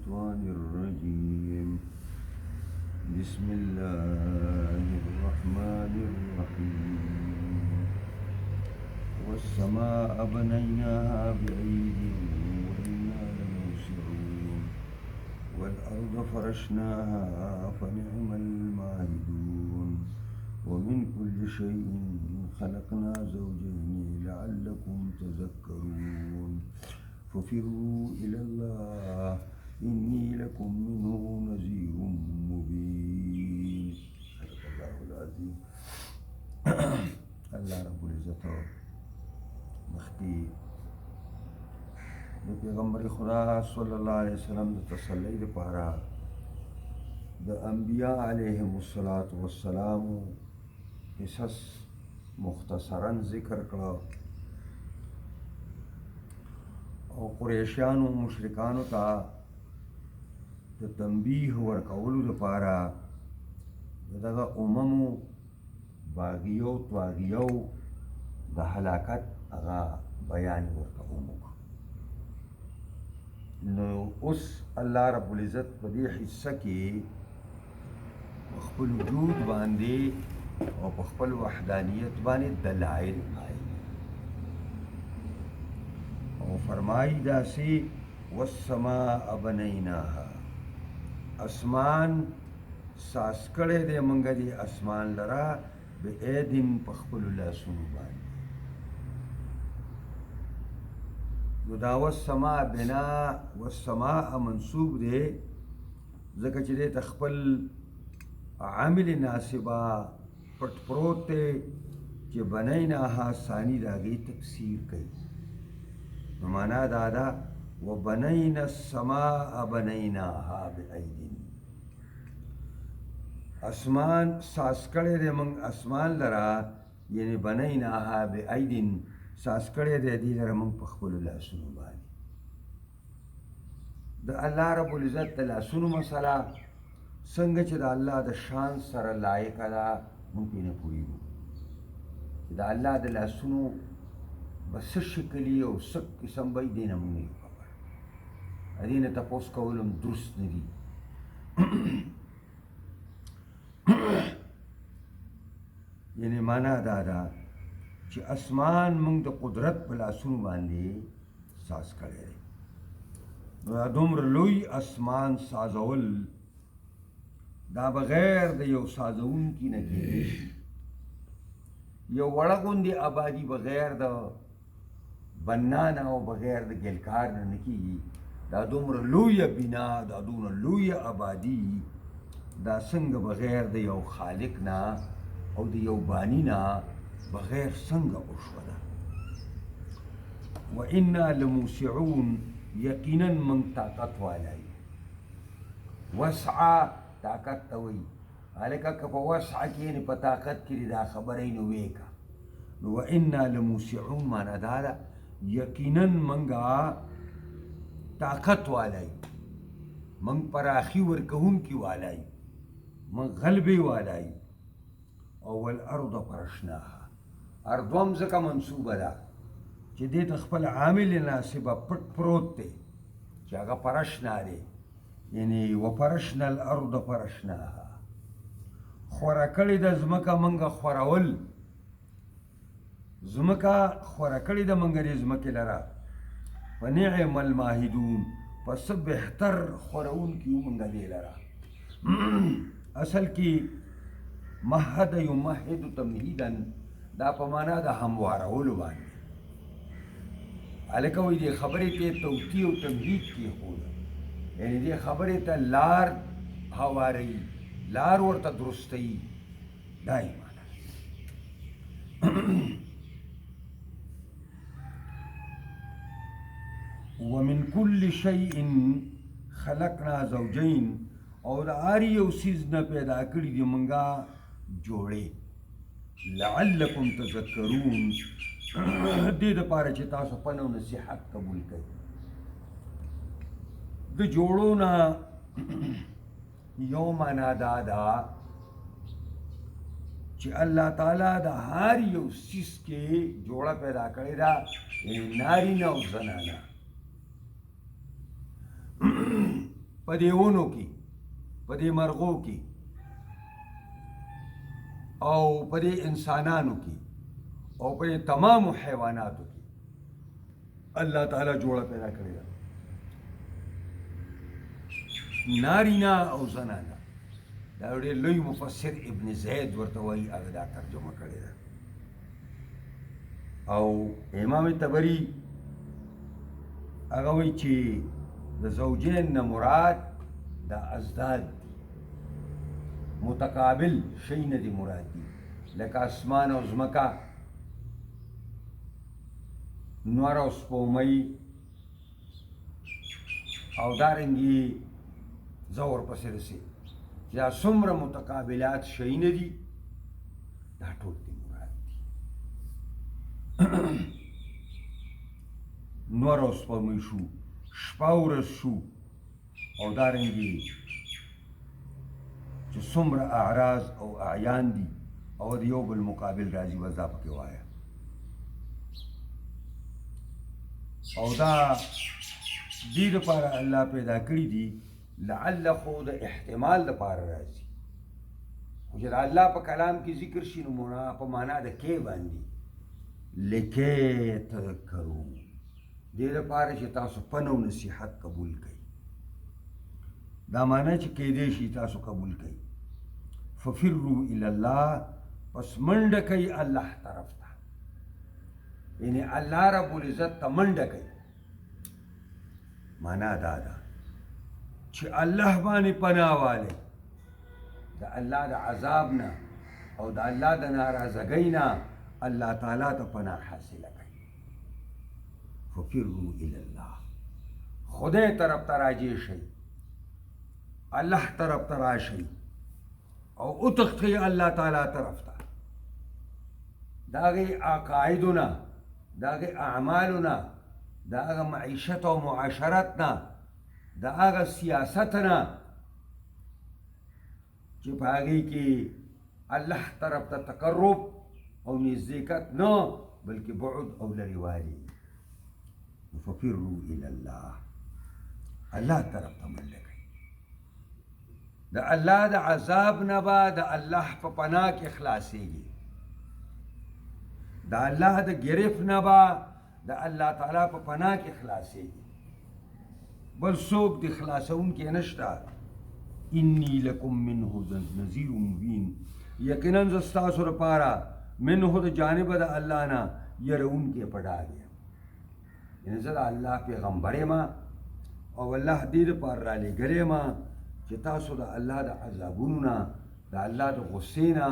الشيطان الرجيم بسم الله الرحمن الرحيم والسماء بنيناها بأيد وإنا لموسعون والأرض فرشناها فنعم الماهدون ومن كل شيء خلقنا زوجين لعلكم تذكرون ففروا إلى الله إني لكم منه نذير مبين صدق الله العظيم. الله رب العزت مخکې د پیغمبر خدا صلی الله علیه وسلم د تسلی لپاره د انبیاء علیهم الصلاة والسلام قصص مختصرا ذکر کړه او قریشیانو مشرکانو ته د تنبیه ورکولو لپاره دغه اممو باغیو تواغیو د هلاکت هغه بیان ورکوم. نو اوس الله رب العزت په دې حصه کې خپل وجود باندې او په خپل وحدانیت باندې دلایل او فرمایي داسې والسماء بنیناها، اسمان ساس کړی دی موږ دې اسمان لره بأیدن په خپلو لاسونو باندې. نو دا والسماء بنا والسماء منصوب دی ځکه چې دې ته خپل عامل ناسبه پټ پروت دی چې بنیناها ثاني د هغې تفسیر کوي. نو معنا دا ده وبنینا السماء بنیناها بأیدن، اسمان ساس کړی دی موږ اسمان لره، یعنی بنیناها بأیدن ساس کړی دی دې لره موږ په خپلو لاسونو باندې. د الله رب العزت د لاسونو مسله څنګه چې د الله د شان سره لایقه ده موږ پرې نه پوهېږو چې د الله د لاسونو به څه شکلي او څه قسم به یې دې نه موږ نه یو خبر. د دې نه تپوس کول هم درست نه دي. یعنې معنا دا ده چې اسمان موږ د قدرت په لاسونو باندې ساز کړی دی. نو دا دومره لوی اسمان سازول دا بغیر د یو سازونکي نه کېدی شي. یو وړه غوندې آبادي بغیر د بنا نه او بغیر د ګلکار نه نه کېږي. دا دومره لویه بنا، دا دومره لویه آبادي دا څنګه بغیر د یو خالق نه او د یو بانی نه بغیر څنګه وشوه ده. وإنا لموسعون، یقینا من طاقت والی. وسعه طاقت ته وایي، هلکه که په وسعه کې یعنې په طاقت کې دا خبره یې نو ویې که. نو وإنا لموسعون معنا دا ده یقینا منګه طاقت والی، من پراخي ورکوونکي والی، من غلبې والی. او والارض فرشناها، اردوم ځکه منصوبه ده چې دې ته خپل عامل ناسبه پټ پروت دی چې هغه فرشنا دی، یعنې وفرشنا الارض فرشناها، خوره کړې ده ځمکه منګه خورول، ځمکه خوره کړې ده منګه دې ځمکې لره. فنعم الماهدون، پس بهتر خورونکي یو منګه دې لره. اصل کې مهد یمهد تمهیدا دا په معنا د هموارولو باندې. هلکه وایي دې خبرې ته توطیې او تمهید کېښوده، یعنې دې خبرې ته لار هواروي، لار ورته درستوي، دا یې معنا. ومن كل شيء خلقنا زوجين، او د هر یو څیز نه پیدا کړي دي موږه جوړې. لعلکم تذکرون، دې دپاره چې تاسو پند او نصیحت قبول کړئ. د جوړو نه یو معنا دا ده چې الله تعالی د هر یو څیز کې جوړه پیدا کړې ده، نارینه او زنانه. په دې ونو کې، په دې مرغو کې او په دې انسانانو کې او په دې تمامو حیواناتو کې الله تعالی جوړه پیدا کړې ده، نارینا او زنانا. دا ډېر لوی مفسر ابن زید ورته وایي، هغه دا ترجمه کړې ده. او امام طبري هغه وایي چې د زوجین نه مراد دا ازداد دي، متقابل شی نه دي مراد دي، لکه اسمان او ځمکه، نور او سپومۍ، او دارنګې زه ورپسې رسې چې دا څومره متقابلات شیونه دي، دا ټول دې مراد دي. نور او سپومۍ شو، شپه ورځ شو، او دارنګې چې څومره اعراض او اعیان دي او د یو بل مقابل راځي، بس دا پکې وایه. او دا دې دپاره الله پیدا کړي دي لعل خو د احتمال دپاره راځي، خو چې د الله په کلام کې ذکر شي نو په معنا د کې باندې لکې تذکرو، دې دپاره چې تاسو پند او نصیحت قبول کړئ. دا معنا چې کیدی شي تاسو قبول کړئ. ففروا الی الله، پس منډه کوي الله طرف ته، یعنی الله رب العزت ته منډه کوي. معنا دا ده چې الله باندې پناه والی، د الله د عذاب نه او د الله د ناراضګۍ نه الله تعالی ته پناه حاصله کوي. ففروا الی الله، خدای طرف ته راجع شئ، الله طرف ته راشئ او وتښتئ الله تعالی طرف ته. د هغې عقایدو نه، د هغې اعمالو نه، د هغه معیشت او معاشرت نه، د هغه سیاست نه چې په هغې کې الله طرف ته تقرب او نزدېکت نه بلکې بعد او لرېوالي. ففروا الی الله، الله طرف ته منډه کوي. د الله د عذاب نه به د الله په پناه کې خلاصېږي، د الله د ګرفت نه به د الله تعالی په پناه کې خلاصېږي، بل څوک د خلاصونکی نشته. انی لکم منه نذیر مبین، یقینا زه ستاسو لپاره منه د جانبه د الله نه یرونکی په ډاګ یم، یعنې زه د الله پیغمبر یم او الله دې دپاره رالېږلی یم چې تاسو د الله د عذابونو نه، د الله د غصې نه،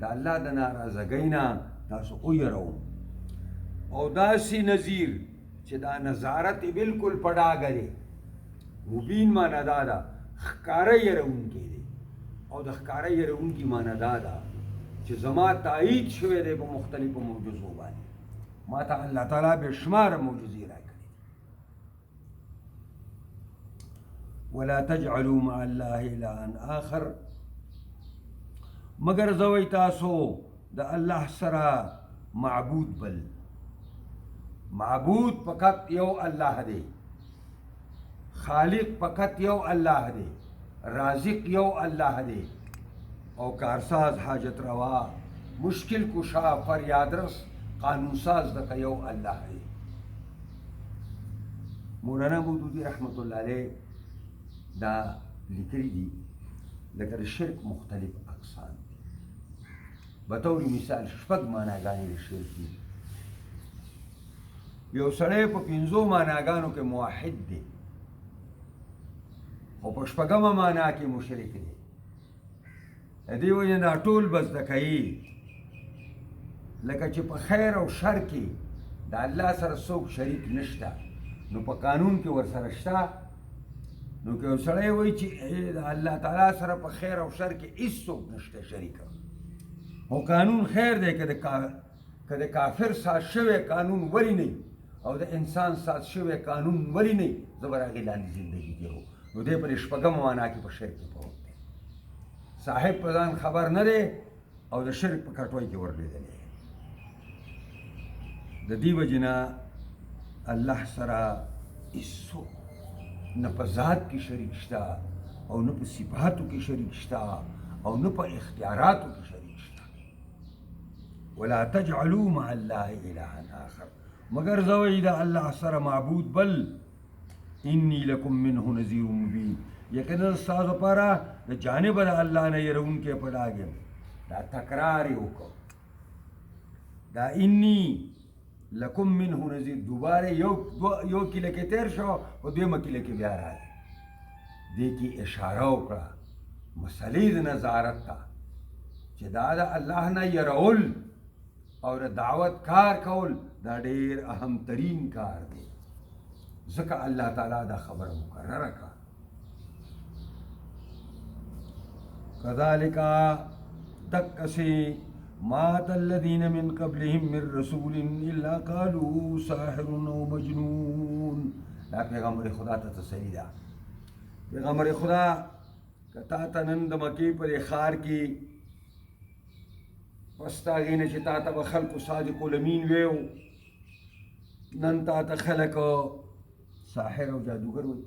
د الله د ناراضګۍ نه تاسو ویروم. او داسې نظیر چې دا نظارت بلکل په ډاګه دی. مبین معنا دا ده ښکاره یروونکی دی، او د ښکاره یروونکي معنا دا ده چې زما تایید شوی دی په مختلفو معجزو باندې، ما ته الله تعالی بې شماره معجزې راکړي. ولا تجعلوا مع الله الها آخر، مگر زوی تاسو د الله سره معبود بل. معبود فقط یو الله دی، خالق فقط یو الله دی، رازق یو الله دی، او کارساز، حاجت روا، مشکل کشا، فریاد رس، قانون ساز دغه یو الله دی. مولانا مودودی رحمت الله علیه دا لیکلی دي لکه د شرک مختلف اقسام دي. بطور مثال شپږ معناګانې د شرک دي. یو سړی په 5 معناګانو کې موحد دی، خو په شپږمه معنا کې مشرک دی. د دې وجې نه ټول به زده کوي، لکه چې په خیر او شر کې د الله سره څوک شریک نشته، نو په قانون کې ورسره شته. نو که یو سړی وایي چې د الله تعالی سره په خیر او شر کې هېڅوک نشته شریکه، او قانون خیر دی، که د کافر ساز شوی قانون ولې نه او د انسان ساز شوی قانون ولې نه، زه به د هغې لاندې زندګي تېرو. نو دی په شپږمه معنا کې په شرک کې پروت دی. صاحب په ځان خبر نه دی او د شرک په کټوۍ کې ورلوېدلی. د دې وجې نه الله سره هېڅوک نه په ذات کې شریک شته او نه په صفاتو کې شریک شته او نه په اختیاراتو کې شریک شته. ولا تجعلوا مع الله الها آخر، مگر زوی د الله سره معبود بل. انی لکم منه نذیر مبین، یقینا ستاسو لپاره د جانب د الله نه يرونکی په ډاګ یم. دا تکرار یې وکړو، دا انی لکم منه نذیر دوباره یو کله کې تیر شو او دویمه کله کې بیا راځي. دې کې اشاره وکړه مسلې د نظارت ته چې دا د الله نه يرول او د دعوت کار کول دا ډېر اهم ترین کار دی. ځکه الله تعالی دا خبره مقرره کړه. کذالک دقسې مات الذین من قبلهم من رسول الا قالوا ساحر او مجنون. دا پیغمبر خدا ته تسلی ده. پیغمبر خدا که تا ته نن د مکې په ښار کې پس د هغې نه چې تا ته به خلکو صادق الامین ویو، نن تا ته خلک ساحر او جادوګر وایي،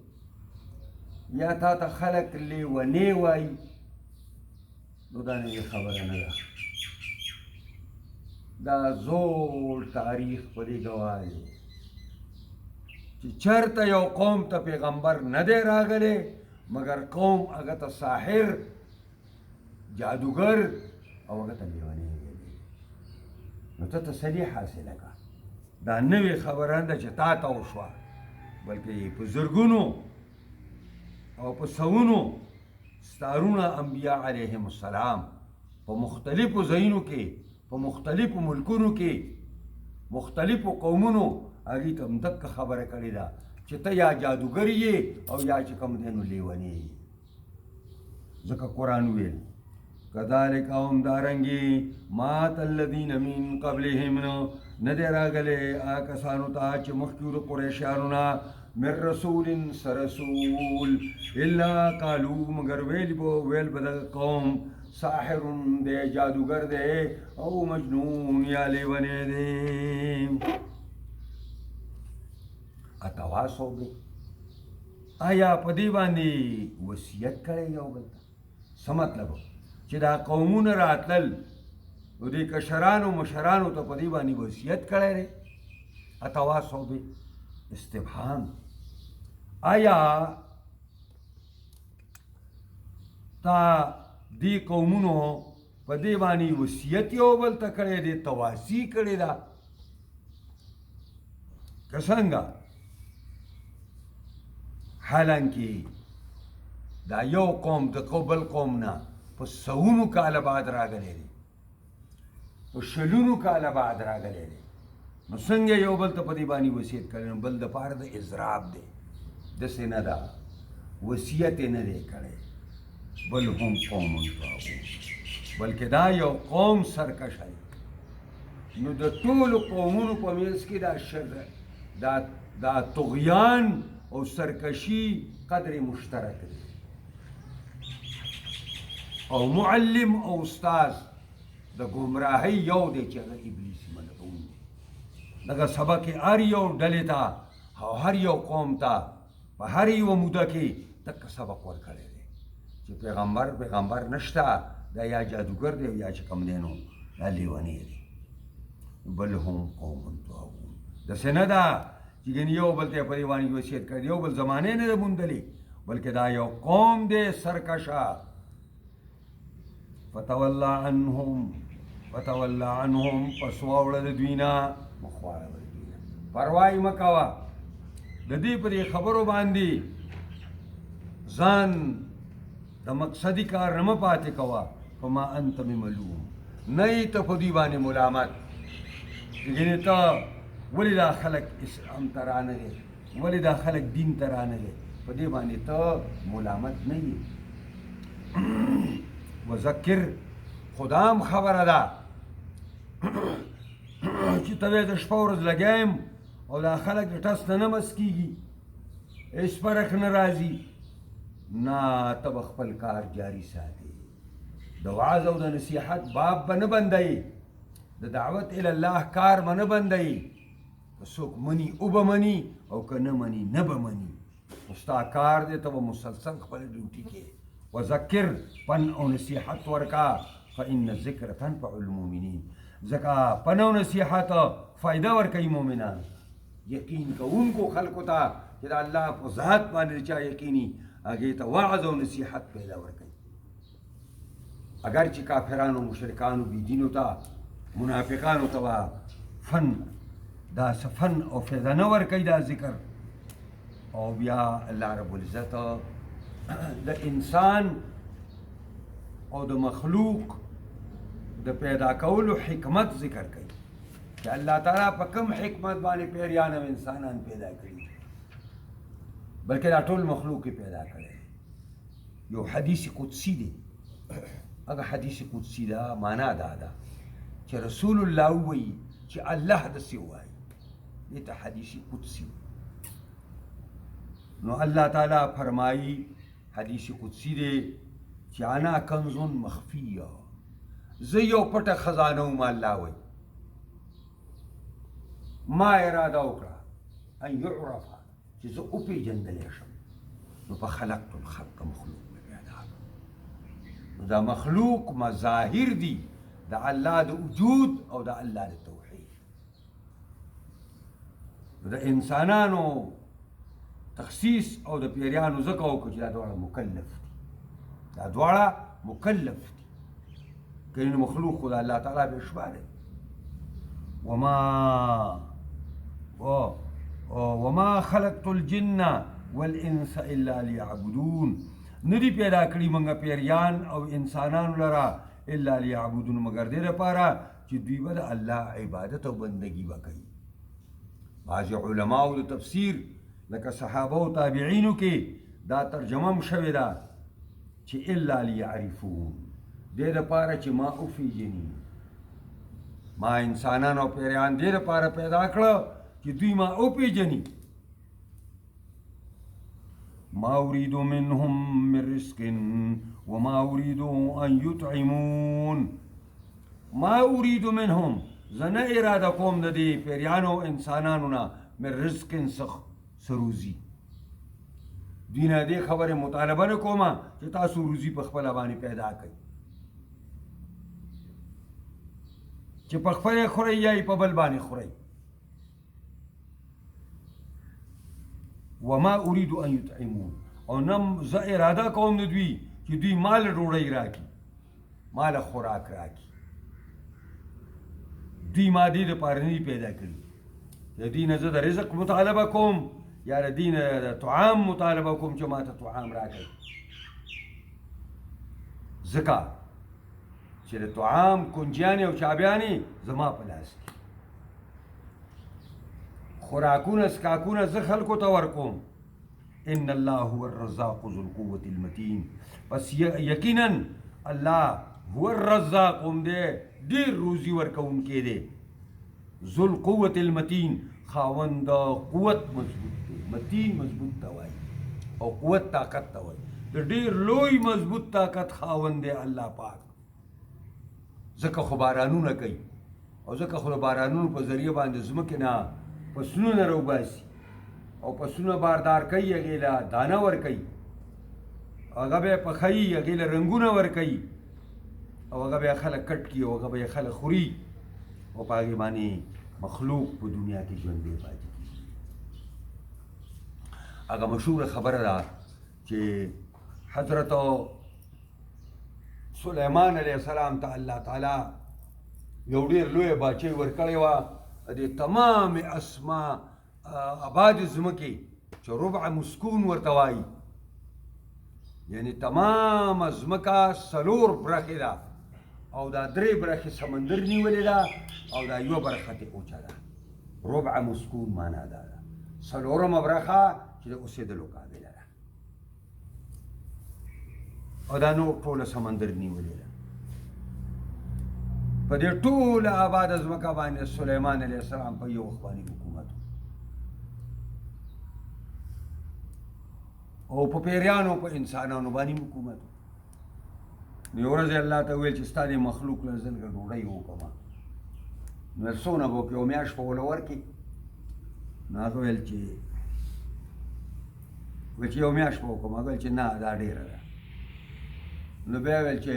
یا تا ته خلک لیونی وایي، نو دا نوې خبره نه ده. دا زوړ تاریخ په دې ګواه دی چې چېرته یو قوم ته پیغمبر نه دی راغلی مګر قوم هغه ته ساحر، جادوګر او هغه ته لیونی ویلي. نو ته تسلي حاصله کړه. دا نوې خبره نه ده چې تا ته وشوه، بلکې په زرګونو او په سوونو ستارونه انبیا علیهم السلام په مختلفو ځایونو کې، په مختلفو ملکونو کې، مختلفو قومونو هغې ته همدقه خبره کړې ده چې ته یا جادوګر یې او یا چې کوم دی نو لیونی یې. ځکه قرآن ویل کذالک همدارنګې مات الذین من قبلهم نه دی راغلی هغه کسانو ته چې مخکې وو د قریشیانو نه من رسول رسول الا قالو مگر ویل به دغه قوم ساحر دی، جادوګر دی او مجنون یا لیونی دی. اتواصو به آیا په دې باندې وصیت کړی یو بل ته؟ څه مطلب چې دا قومونه راتلل نو دې کشرانو مشرانو ته په دې باندې وصیت کړی دی؟ اتواصو به استفهام. آیا تا دې قومونو په دې باندې وصیت یو بل ته کړی دی، تواصي کړې ده که څنګه؟ حالانکه دا یو قوم د بل قوم نه په سوونو کاله بعد راغلی دی، په شلونو کاله بعد راغلی دی. نو څنګه یو بل ته په دې باندې وصیت کړی؟ نو بل دپاره د اضراب دی، داسې نه ده، وصیت یې نه دی کړی. بل هم قوم طاغون، بلکې دا یو قوم سرکشه دی. نو د ټولو قومونو په منځ کې دا طغیان او سرکشي قدر مشترک دی. او معلم او استاذ د ګمراهۍ یو دی چې هغه ابلیس ملعون دی. دغه سبق یې هر یو ډلې ته او هر یو قوم ته په هر یوه موده کې دغه سبق ورکړی دی چې پیغمبر نشته، دا یا جادوګر دی یا چې کوم دی نو دا لیونی دی. بل هم قوم طاغون، داسې نه ده چې ګنې یو بل ته په دې باندې وصیت کړی، یو بل زمانې نه ده موندلې، بلکې دا یو قوم دی سرکشه. فتولى عنهم پس واوړه د دوی نه، مخ واړوه د دوی نه، پروا یې مه کوه د دې په دې خبرو باندې ځان د مقصدي کار نه مه پاتې کوه. فما انت بملوم، نه یې ته په دوی باندې ملامت. یعنې ته ولې دا خلک اسلام ته رانغې، ولې دا خلک دین ته رانغې، په دې باندې ته ملامت نه یې. وذکر خدام خبره ده چې ته د شپه ورځ لګیا یم او دا خلک د ټس نه مس کېږي، هېڅ فرق نه راځي، نه ته به خپل کار جاري ساتې. د وعظ او د نصیحت باب به نه بندوي، د دعوت الله کار به نه بندوي. که څوک مني او به مني او که نه مني نه به مني. ستا کار دی ته به مسلسل خپل ډیوټي کې وذکر پن او نصیحت ورکا فإن الذکر تنفع المؤمنین ځکه پن او نصیحت فایده ورکوي مؤمنان یقین کوونکو خلکو ته چې د الله په ذات باندې چا یقیني هغې ته وعظ او نصیحت پیدا ورکوي اگر چې کافرانو مشرکانو بېدینو ته منافقانو ته به فن دا فن او فایده نه ورکوي دا ذکر او بیا الله رب العزت د انسان او د مخلوق د پیدا کولو حکمت ذکر کوي چې الله تعالی په کوم حکمت باندې پیریان او انسانان پیدا کړي بلکې دا ټول مخلوق پیدا کړي یو حدیث قدسی دی هغه حدیث قدسی دا معنا دا ده چې رسول الله وایي چې الله داسې وایي دې ته حدیث قدسی نو الله تعالی فرمایي حدیث قدسی دی چې انا کنز مخفیه زه یو پټه خزانه وم الله وایي ما اراده وکړه ان یعرف چې زه وپېژندلی شم نو په خلقت الخلق مخلوق مې پیدا کړ نو دا مخلوق مظاهر دي د الله د وجود او د الله د توحید نو د انسانانو تخصیص او د پیریانو ځکه وکړو چې دا دواړه مکلف دي دا دواړه مکلف دي که نو مخلوق خو د الله تعالی بې شماره وما خلقت الجن والانس الا ليعبدون ندی پیدا کړي موږ پیریان او انسانانو لره الا ليعبدون مگر دې لپاره چې دوی به د الله عبادت او بندگی وکړي بعض علماو د تفسیر لکه صحابه او تابعینو کې دا ترجمه هم شوې ده چې الا ليعرفون دې لپاره چې ما وپېژني ما انسانان او پیریان دې لپاره پیدا کړه چې دوی ما وپېژني ما اريد منهم من رزق وما اريد ان يطعمون ما اريد منهم زنه اراده کوم د دې پیریانو انسانانو نه من رزق سروزي دوی نه دې خبره مطالبه نه کومه چې تاسو روزي په خپله باندې پیدا کړئ چې په خپل خورئ یا په بل باندې خورئ وما اريد ان يطعمون او نم زه اراده کوم د دوی چې دوی مال ډوډۍ راکړي مال خوراک راکړي دوی ما دې دپاره نه دي پیدا کړي د دوی نه زه د رزق مطالبه کوم یا د دوی نه د طعام مطالبه کوم چې ما ته طعام راکړي ځکه چې د طعام کنجیانې او چابیانې زما په لاس کې خوراکونه سکاکونه زه خلکو ته ورکوم ان الله هو الرزاق ذو القوة المتین پس یقینا الله هو الرزاق هم دی ډېر روزي ورکوونکی دی ذو القوة المتین خاوند قوت مضبوط دی متین مضبوط ته وایي او قوت طاقت ته وایي د ډېر لوی مضبوط طاقت خاوند دی الله پاک ځکه خو بارانونه کوي او ځکه خو د بارانونو په ذریعه باندې ځمکې نه فصلونه راوباسي او فصلونه باردار کوي هغې له دانه ورکوي هغه به یې پخوي هغې له رنګونه ورکوي او هغه به یې خلک کټ کړي او هغه به یې خلک خوري او په هغې باندې مخلوق په دنیا کې ژوندی پاتې کېږي هغه مشهوره خبره ده چې حضرت سلیمان علیه السلام ته الله تعالی یو ډېر لویه باچۍ ورکړې وه د تمام اسما آباد ځمکې چې ربع مسکون ورته وایي یعنی تمام ځمکه څلور برخې ده او دا درې برخې سمندر نیولې ده او دا یوه برخه ترې اوچه ده ربع مسکون معنا دا ده څلورمه برخه چې د اوسېدلو قابله ده او دا نور ټوله سمندر نیولې ده په دې ټوله آباده ځمکه باندې سلیمان علیه السلام په یو وخت باندې حکومت او په پیریانو په انسانانو باندې حکومت نو یو ورځ الله ته وویل چې ستا دې مخلوق له زلګه ډوډۍ وکړمه نو څونه به وکړي یو میاشت به وله ورکړي نو هغه ویل چې ویل چې یو میاشت به وکړم. هغه ویل چې نه دا ډېره ده. نو بیا ویل چې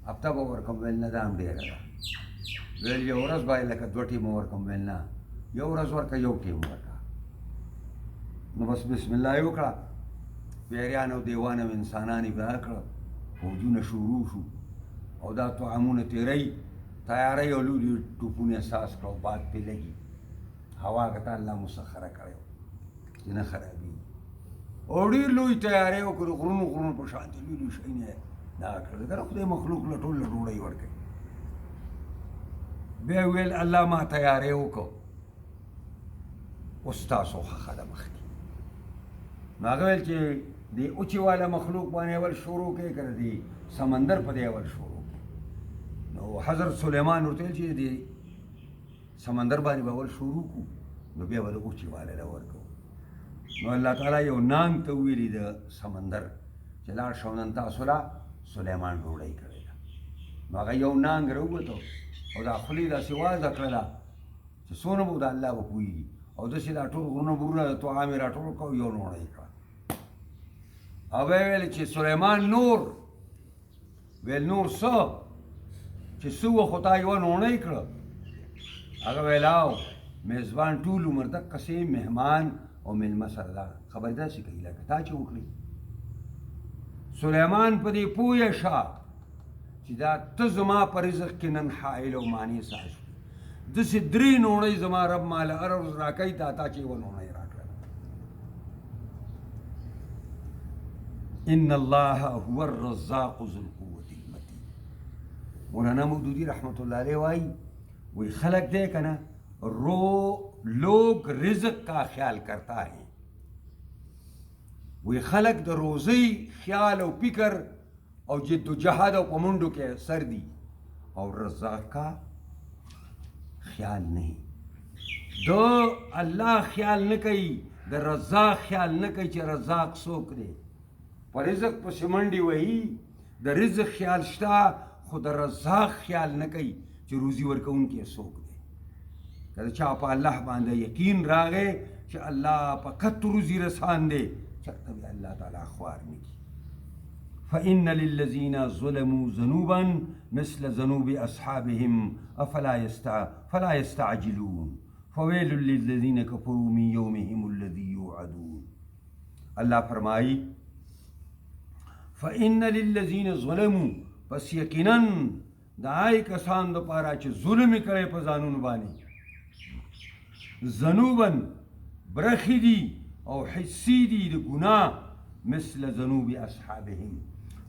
هفته به ورکړم. ویل نه دا هم ډېره ده. ویل یو ورځ باید لکه 2 ټیمه ورکړم. ویل نه یو ورځ ورکړه 1 ټیم ورکړه. نو بس بسم الله یې وکړه. پیریان او دیوان او انسانان یې بیا کړه. فوجونه شروع شو او دا طعامونه تیری تیاری او لولي ټوپونه احساس کړه او باد پې لګي. هوا که ته الله مسخره کړی و چې نه خرابېږي. او ډېر لوی تیاری وکړو. غرونو په شان دي لوی شیونه یې دا کړل. که خدای مخلوق له ټول له ډوډۍ ورکوي. بیا ویل الله ما تیاری وکړو اوس تاسو ښه ده مخکې. نو هغه ویل چې دې اوچې والا مخلوق باندې اول شروع کړې که دې سمندر په دې اول شروع کړې. نو حضرت سلیمان ورته ویل چې دې سمندر باندې به اول شروع کړو نو بیا به د اوچې والا له ورکوو. نو الله تعالی یو نام ته ویلي د سمندر چې لاړ شو نن تاسو له سلیمان ډوډۍ کړې ده. نو هغه یو نانګ راووتو او دا خولې داسې وازه کړله چې څونه به د الله به پوهېږي. او داسې دا ټول غرونه د طعام یې راټول کړو یو نوڼۍ کړه. او ویې ویل چې سلیمان نور. ویل نور څه چې څه وه خو تا یوه نوڼۍ کړه. هغه ویل او میزبان ټول عمر دقسې مهمان او میلمه سره دا خبرې داسې کوي لکه تا چې وکړې. سلیمان په دې پوه شه چې دا ته زما په رزق کې نن حائل او مانع ساز شو. داسې 3 نوڼۍ زما رب ماله هره ورځ راکوي تا چې یوه نوڼۍ راکړه. ان الله هو الرزاق ذو القوة المتين. مولانا مودودی رحمت الله علیہ وही خلق دے کہ نا لوگ رزق کا خیال کرتا ہے. وही خلق د روزی خیال او فکر او جد و جہاد او پمنڈو کے سر دی اور رزاق کا خیال نہیں. دو اللہ خیال نہ کئی د رزاق خیال نہ کئی چې رزاق څوک دی. په رزق پسې منډې وهي د رزق خیال شته خو د رزاق خیال نه کوي چې روزي ورکوونکی څوک دی. که د چا په الله باندې یقین راغی چې الله فقط روزي رسان دی چېرته به الله تعالی خوار نه کړي. فإن للذين ظلموا ذنوبا مثل ذنوب أصحابهم فلا يستعجلون فويل للذين كفروا من يومهم الذي يوعدون. اللہ فرمائی فإن للذين ظلموا پس یقیناً دا آئی کسان دا پارا چه ظلم کرے پا زانون بانی ذنوباً برخی دی او حسی دی دا گناہ مثل ذنوب اصحابهم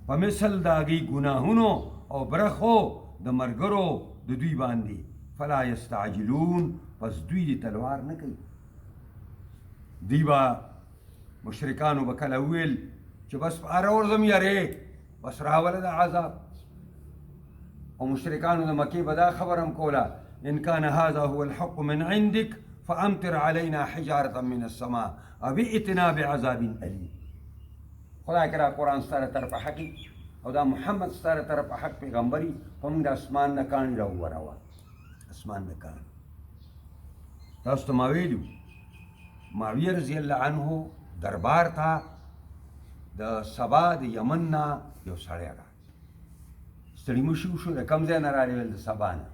پا مثل داگی گناہونو او برخو دا مرگرو دا دوی باندی فلا یستعجلون پس دوی دی تلوار نکی. دی با مشرکانو بکل اویل چې بس هره ورځم یارې بس راوله د عذاب. او مشرکانو د مکې به دا خبره هم کوله ان کان هذا هو الحق من عندك فامطر علينا حجارة من السماء او ائتنا بعذاب الیم. خدای کرا قرآن ستاره طرفه حقی او دا محمد ستاره طرفه حق پیغمبری په موږ د اسمان نه کاڼي راووروه. اسمان نه کاڼي تاسو ته ما ویلي معاویه رضی الله عنه دربار ته د سبا د یمن نه یو سړی راغی. ستړي مشي وشو د کوم ځای نه راغلی ویل د سبا نه.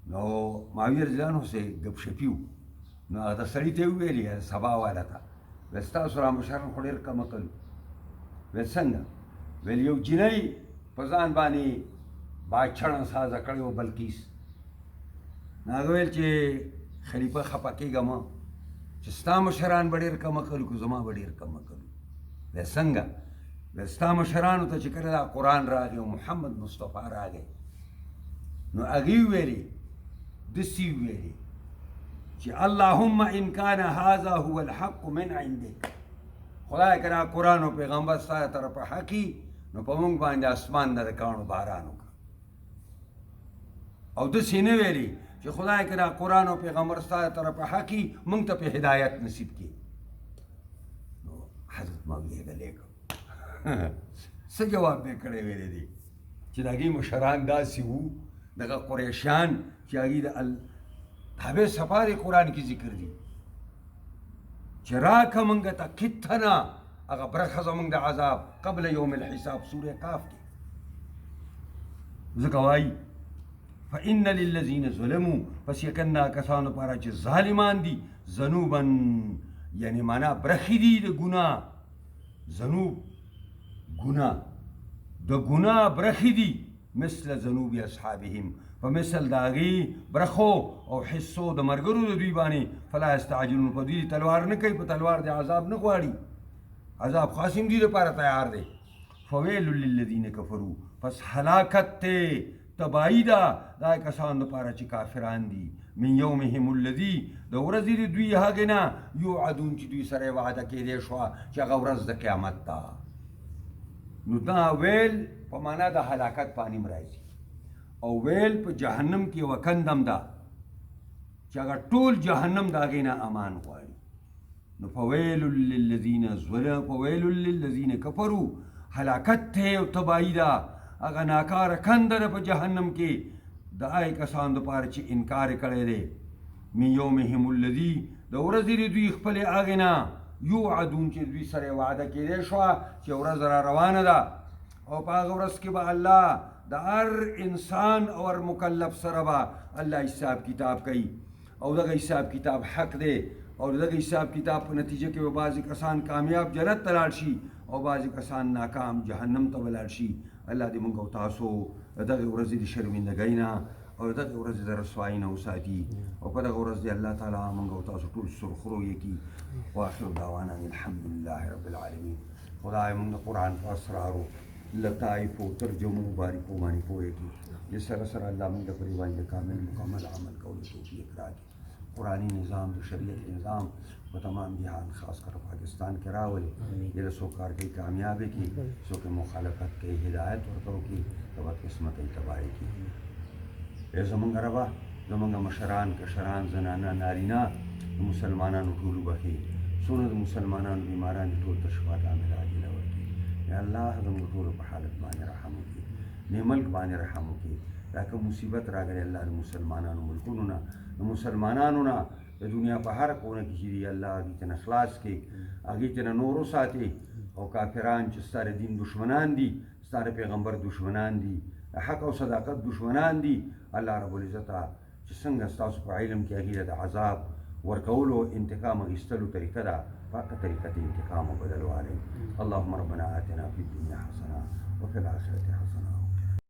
نو معاویه رضی الله عنه سې ګپ شپي و. نو هغه سړي ته یې وویلې سبا والا ته ویل ستاسو رامشران خو ډېر کم عقل. ویل څنګه؟ ویل یو جینۍ په ځان باندې باچړه سازه کړې و بلقیس. نو هغه ویل چې خلیفه خفه کېږه مه چې ستا مشران به ډېر کم عقل کړو زما به ډېر کم عقل. ویل څنګه؟ ویل ستا مشرانو ته چې کله دا قرآن راغی او محمد مصطفی راغی نو هغې وویلې داسې وویلې چې اللهم ان کان هذا هو الحق من عندك. خدای که دا قرآن او پیغمبر ستا طرفه حقي نو په موږ باندې اسمان نه د کاڼو باران وکړه. او داسې نه ویلې چې خدای که دا قرآن او پیغمبر ستا طرفه حقي موږ ته په هدایت نصیب کړي. نو حضرت معاویه غلی کړ. څه جواب به کړی ویلی دی چې د هغې مشران داسې وو دغه قریشیان چې هغې د تابع صفا د قرآن کې ذکر دي چې راکه موږ ته کتنا هغه برخه زموږ د عذاب قبل یوم الحساب سوره کاف کې ځکه وایي فإن للذین ظلموا پس یقینا کسانو لپاره چې ظالمان دي ذنوبا یعنی معنا برخې دي د ګناه ذنوب ګناه د ګناه برخې دي مثل ذنوب اصحابهم په مثل د هغې برخو او حصو د ملګرو د دوی باندې فلا یستعجلون په دوی تلوار نه کوي په تلوار د عذاب نه غواړي عذاب خاصم دوی لپاره تیار دی فویل للذین کفروا پس هلاکت ته تباهی ده دا کسانو لپاره چې کافران دي من یومهم الذي د ورځې د دوی هغې نه یوعدون چې دوی سره یې وعده کېدی شوه چې هغه ورځ د قیامت ده نو دا ویل په معنا د هلاکت باندې راځي او ویل په جهنم کې وکندم ده چې هغه ټول جهنم د هغې نه امان غواړي نو فویل للذین کفروا هلاکت ته او تباهی ده هغه ناکاره کنده ده په جهنم کې د هغې کسانو دپاره چې انکار یې کړی دی من یومهم الذي د ورځې د دوی خپلې هغې نه یوعدون چې دوی سره یې وعده کېدی شوه چې ورځ را روانه ده او په هغه ورځ کې به الله د هر انسان او هر مکلف سره به الله حساب کتاب کوي او دغه حساب کتاب حق دی او دغه حساب کتاب په نتیجه کې به بعضې کسان کامیاب جنت ته لاړ شي او بعضې کسان ناکام جهنم ته به لاړ شي الله دې موږ او تاسو د دغې ورځې د شرمندګۍ نه او د دغې ورځې د رسوایۍ نه وساتي او په دغه ورځ دې الله تعالی موږ او تاسو ټول سرخرو یې کړي واخر دعوانا الحمد لله رب العالمین خدای موږ د قرآن په اسرارو لطائفو ترجمو باریکو باندې پوهې کړي چې سره سره الله موږ د پرې باندې کامل مکمل عمل کولو توفیق راکړي قرآنی نظام د شریعت نظام په تمام جهان خاص کر پاکستان کې راولي چې د سوکار کې کامیابی کې څوک مخالفت کې هدایت ورته وکړي د بدقسمتۍ تباهي کې ای زمونږ ربه زمونږ مشران کشران زنانه نارینه د مسلمانانو ټولو بخي څونه د مسلمانانو بیماران دي ټول ته شفا کامله عاجله ورکړي یا الله زموږ ټولو په حالت باندې رحم وکړي دې ملک باندې رحم وکړي دا که مصیبت راغلی الله د مسلمانانو ملکونو نه د مسلمانانو نه د دنیا په هر کونه کې چې دي الله هغې ته نه خلاص کړي هغې ته نه نور وساتي او کافران چې ستا د دین دشمنان دي ستا د پیغمبر دشمنان دي د حق او صداقت دشمنان دي الله رب العزته چې څنګه ستاسو په علم کې هغې د عذاب ورکولو انتقام اخیستلو طریقه ده په هغه طریقه د انتقام او بدلوالی اللهم ربنا آتنا فی الدنیا حسنه وفي الآخرة حسنه